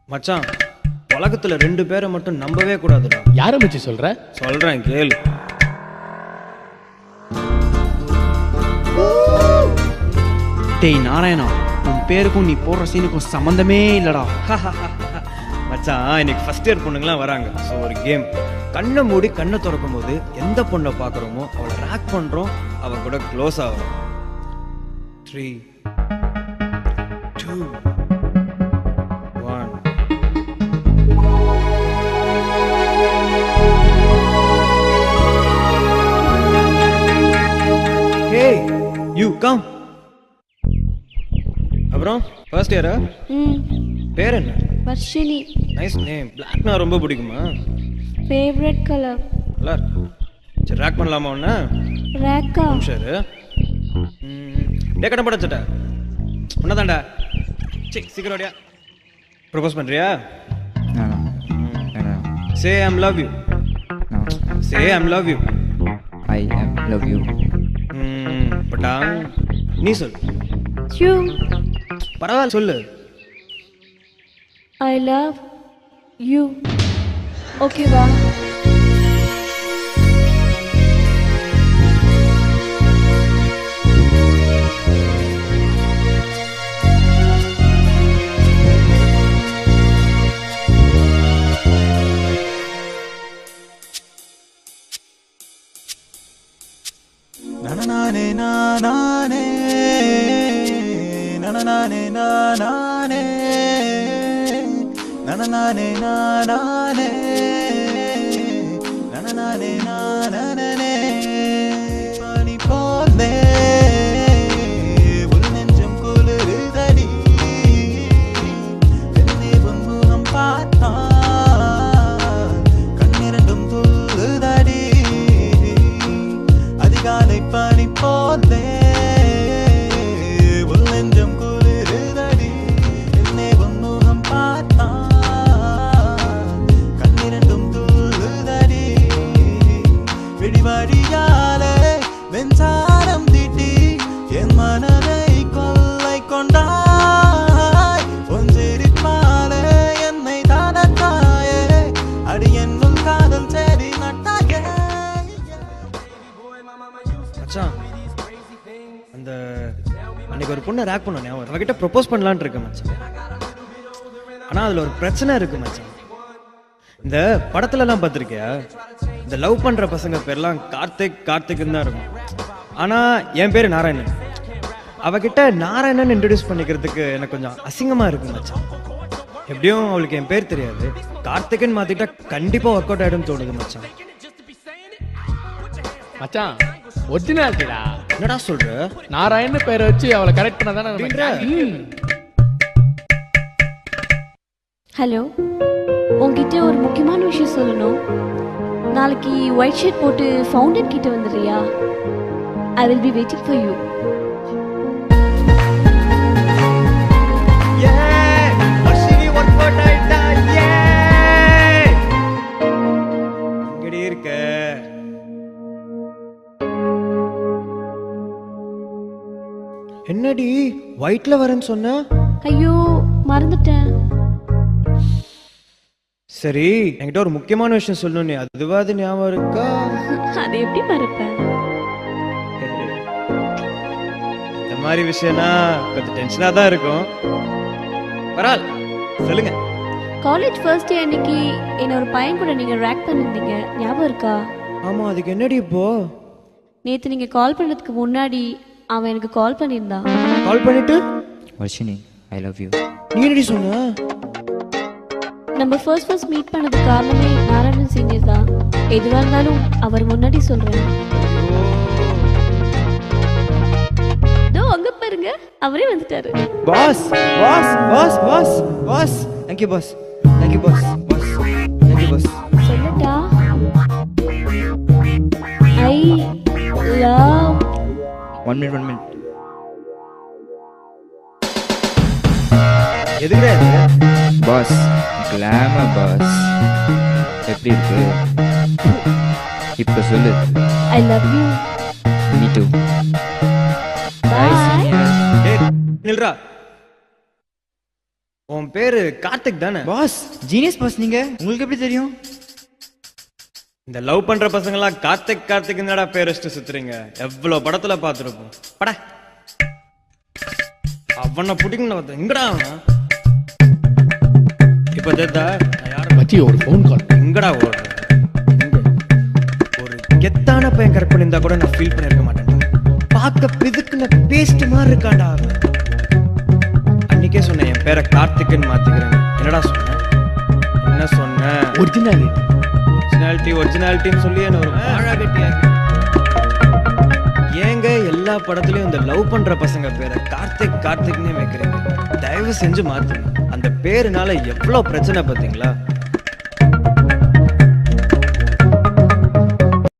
மச்சான், உலகத்துல 2 பேரை மட்டும் நம்பவே கூடாதுடா. யாரை மச்சி சொல்ற? சொல்றேன் கேளு. டேய் நாராயணா, உன் பேருக்கும் நீ போடுற சீனுக்கும் சம்மந்தமே இல்லடா. மச்சான், இன்னைக்கு ஃபர்ஸ்ட் இயர் பொண்ணுங்களாம் வராங்க. ஸோ ஒரு கேம். கண்ணை மூடி கண்ணை திறக்கும் போது எந்த பொண்ணை பார்க்குறோமோ அவளை ரேக் பண்ணுறோம், அவ கூட க்ளோஸ் ஆகிறோம். 3 2 1. Hey you come. அப்புறம் ஃபர்ஸ்ட் இயரா? பேர் என்ன? வர்ஷினி. Nice name. பிளாக்னா ரொம்ப பிடிக்குமா? Favourite colour. நல்லா இருக்கு. சரி ரேக் பண்ணலாமா ஒன்று? ரேக்கா? சரி. டே கட்ட படச்சட்ட ஒன்னதாண்டா. சரி சீக்கிரம் ஓடியா. ப்ரொபோஸ் பண்ணுறியா? Say I'm love you. Say I'm love you. I am love you. பட்டாங் நீ சொல்லு. யூ. பரவாயில்ல சொல்லு. I love you. ஓகேவா? nanane nanane nanane nanane nanane nanane nanane nanane pani pole ul nenjam kulurudadi enne bunmuham paatha kannirandum tulludadi அதிகாலை பனி போலே உள் நெஞ்சம் குளிருதடி என்னே உன்முகம் பார்த்தா கண்ணிரண்டும் துள்ளுதடி விடிவடியாலே வெஞ்சாரம் தீட்டி என் மனதை கொள்ளை கொண்டாய் ஒன்றிருப்பாலே என்னை தானத்தாயே அடி என்னுள் காதல் செடி நட்டாயே. மச்சான், அந்த அன்னைக்கு ஒரு பொண்ணை ரேக் பண்ண ஞாபகம். அவகிட்ட ப்ரொபோஸ் பண்ணலான்னு இருக்கேன் மச்சான். ஆனால் அதில் ஒரு பிரச்சனை இருக்கு மச்சான். இந்த படத்துலலாம் பார்த்துருக்கியா, இந்த லவ் பண்ணுற பசங்க பேர்லாம் கார்த்திக்னு தான் இருக்கும். ஆனால் என் பேர் நாராயணன். அவகிட்ட நாராயணன் இன்ட்ரடியூஸ் பண்ணிக்கிறதுக்கு எனக்கு கொஞ்சம் அசிங்கமாக இருக்கு மச்சான். எப்படியும் அவளுக்கு என் பேர் தெரியாது. கார்த்திக்னு மாற்றிட்டா கண்டிப்பாக ஒர்க் அவுட் ஆகிடும்னு தோணுது மச்சான். மச்சான் ஒரிஜினாலிட்டிடா. என்னடா சொல்ற? நாராயணன் பேரை வச்சு அவளை கரெக்ட் பண்ணதானே. ஹலோ, உங்ககிட்ட ஒரு முக்கியமான விஷயம் சொல்லணும். நாளைக்கு ஒயிட் ஷர்ட் போட்டு ஃபவுண்டன் கிட்ட வந்துடுறியா? I will be waiting for you. எங்கடி இருக்க? என்னடி ஒயிட்ல வரேன்னு சொன்ன? ஐயோ மறந்துட்டேன். சரி, என்கிட்ட ஒரு முக்கியமான விஷயம் சொல்லணும். நீ அதுவாது ஞாபகம் இருக்கா? அதை எப்படி மறப்பேன்? இந்த மாதிரி விஷயம்னா கொஞ்சம் டென்ஷனா தான் இருக்கும். பரவாயில்ல சொல்லுங்க. காலேஜ் ஃபர்ஸ்ட் இயர் அன்னைக்கு என்ன ஒரு பையன் கூட நீங்க ரேக் பண்ணிருந்தீங்க, ஞாபகம் இருக்கா? ஆமா, அதுக்கு என்னடி இப்போ? நேத்து நீங்க கால் பண்ணதுக்கு முன்னாடி அவன் எனக்கு கால் பண்ணியிருந்தான். கால் பண்ணிட்டு Varshini, I love you. நீ என்னடி சொன்ன? நம்ம ஃபர்ஸ்ட் மீட் பண்ணதுக்கு காரணமே நாராயணன் சீனியர் தான். எதுவா இருந்தாலும் அவர் முன்னாடி சொல்றேன். தோ அங்க பாருங்க, அவரே வந்துட்டாரு. Boss boss boss boss boss thank you boss. Thank you boss. Boss thank you boss. சொல்லட்டா? I love. 1 minute. எதுக்குடா இது? பாஸ் கிளாமர் பாஸ் எப்படி இருக்கு இப்போ சொல்லு. I love you. Me too. Bye. டேய் நில்றா. உன் பேரு கார்த்திக் தானே? பாஸ் ஜீனியஸ் பாஸ் நீங்க, உங்களுக்கு எப்படி தெரியும்? இந்த லவ் பண்ற பசங்களாம் கார்த்திக் கார்த்திக் என்னடா பேர் வச்சுட்டு சுத்துறீங்க? எவ்வளவு படத்துல பாத்துருப்போம். பட அவனை பிடிக்கணும். எங்கடா அவனா? இப்ப தெரிதா நான் யார மச்சி ஒரு ஃபோன் கால். எங்கடா ஓடுற? ஒரு கெத்தான பையன் கரெக்ட் பண்ணியிருந்தா கூட நான் ஃபீல் பண்ணிருக்க மாட்டேன். பார்க்க பிதுக்குன பேஸ்ட் மாதிரி இருக்காண்டா அவன். அன்னைக்கே சொன்னேன் என் பேரை கார்த்திக்னு மாத்திக்கிறேன். என்னடா சொன்ன? என்ன சொன்ன? ஒரிஜினாலிட்டின்னு சொல்லி என்ன ஒரு வாழா கட்டியாங்க. ஏங்க எல்லா படத்துலயும் இந்த லவ் பண்ற பசங்க பேரை கார்த்திக் கார்த்திக்னே வைக்கிறீங்க? தயவு செஞ்சு மாத்துங்க. அந்த பேருனால எவ்வளவு பிரச்சனை பார்த்தீங்களா?